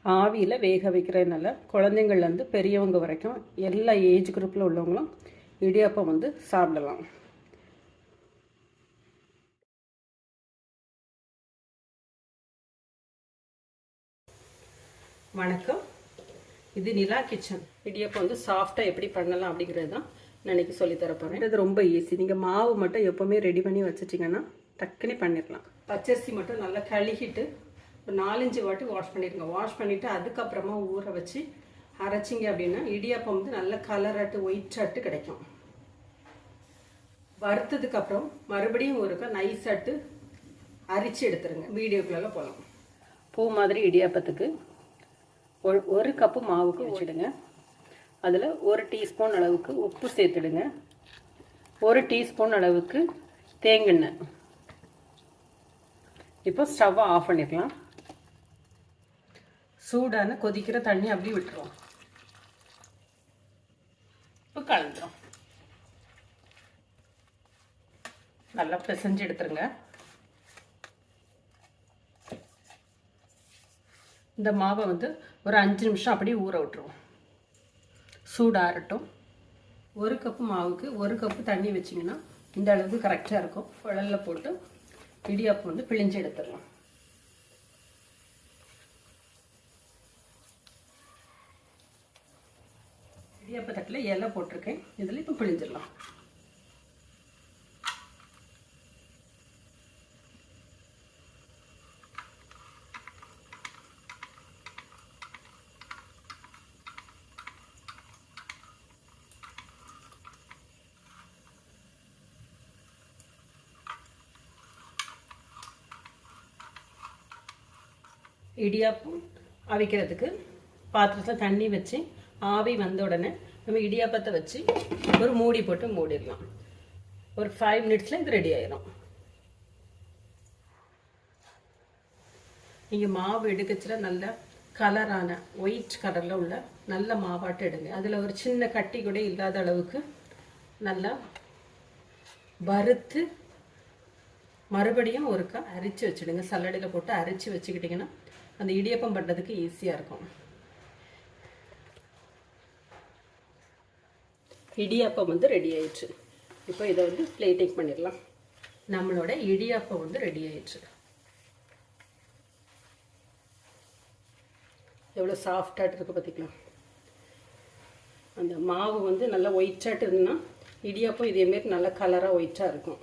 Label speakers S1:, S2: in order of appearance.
S1: ஆவியில் வேக வைக்கிறதுனால குழந்தைங்கள்லேருந்து பெரியவங்க வரைக்கும் எல்லா ஏஜ் குரூப்பில் உள்ளவங்களும் இடியாப்பம் வந்து சாப்பிடலாம். வணக்கம், இது நிலா கிச்சன். இடியாப்பம் வந்து சாஃப்டாக எப்படி பண்ணலாம் அப்படிங்கிறது தான் நான் இன்றைக்கி சொல்லித்தர போகிறேன். இது ரொம்ப ஈஸி. நீங்கள் மாவு மட்டும் எப்போவுமே ரெடி பண்ணி வச்சுட்டிங்கன்னா டக்குனே பண்ணிடலாம். பச்சரிசி மட்டும் நல்லா கழுகிட்டு ஒரு 4-5 வாட்டி வாஷ் பண்ணிடுங்க. வாஷ் பண்ணிவிட்டு அதுக்கப்புறமா ஊற வச்சு அரைச்சிங்க அப்படின்னா இடியாப்பம் வந்து நல்ல கலராட்டு ஒயிட்டாட்டு கிடைக்கும். வறுத்ததுக்கப்புறம் மறுபடியும் ஒருக்கா நைஸாட்டு அரிச்சு எடுத்துருங்க. வீடியோக்குள்ளே போகலாம். பூ மாதிரி இடியாப்பத்துக்கு ஒரு கப்பு மாவுக்கு வச்சுடுங்க. அதில் 1 டீஸ்பூன் அளவுக்கு உப்பு சேர்த்துடுங்க. 1 டீஸ்பூன் அளவுக்கு தேங்காய். இப்போ ஸ்டவ்வை ஆஃப் பண்ணிக்கலாம். சூடான கொதிக்கிற தண்ணி அப்படி விட்டுருவோம். இப்போ கலந்துரும். நல்லா பிசைஞ்சு எடுத்துருங்க. இந்த மாவை வந்து ஒரு 5 நிமிஷம் அப்படியே ஊற விட்டுருவோம். சூடாகட்டும். 1 கப்பு மாவுக்கு 1 கப்பு தண்ணி வச்சிங்கன்னா இந்த அளவுக்கு கரெக்டாக இருக்கும். குழலில் போட்டு இடியாப்பம் வந்து பிழிஞ்சு எடுத்துடலாம். இடியாப்ப தட்டில் இலை போட்டிருக்கேன். இதில் இப்போ பிழிஞ்சிடலாம். இடியாப்பம் அவிக்கிறதுக்கு பாத்திரத்தில் தண்ணி வச்சு ஆவி வந்த உடனே நம்ம இடியாப்பத்தை வச்சு ஒரு மூடி போட்டு மூடிடலாம். ஒரு 5 மினிட்ஸில் இது ரெடி ஆயிடும். நீங்கள் மாவு எடுக்கச்சுல நல்ல கலரான ஒயிட் கலரில் உள்ள நல்ல மாவாட்டு எடுங்க. அதில் ஒரு சின்ன கட்டி கூட இல்லாத அளவுக்கு நல்லா வறுத்து மறுபடியும் ஒருக்கா அரிச்சு வச்சுடுங்க. சல்லடையில் போட்டு அரிச்சு வச்சுக்கிட்டிங்கன்னா அந்த இடியப்பம் பண்ணுறதுக்கு ஈஸியாக இருக்கும். இடியாப்பம் வந்து ரெடி ஆயிடுச்சு. இப்போ இதை வந்து பிளேட்டிங் பண்ணிடலாம். நம்மளோட இடியாப்பம் வந்து ரெடி ஆயிடுச்சு. எவ்வளோ சாஃப்டாக இருக்குது பார்த்திக்கலாம். அந்த மாவு வந்து நல்லா ஒயிட்டாட்டு இருந்ததுன்னா இடியாப்பம் இதேமாரி நல்லா கலராக ஒயிட்டாக இருக்கும்.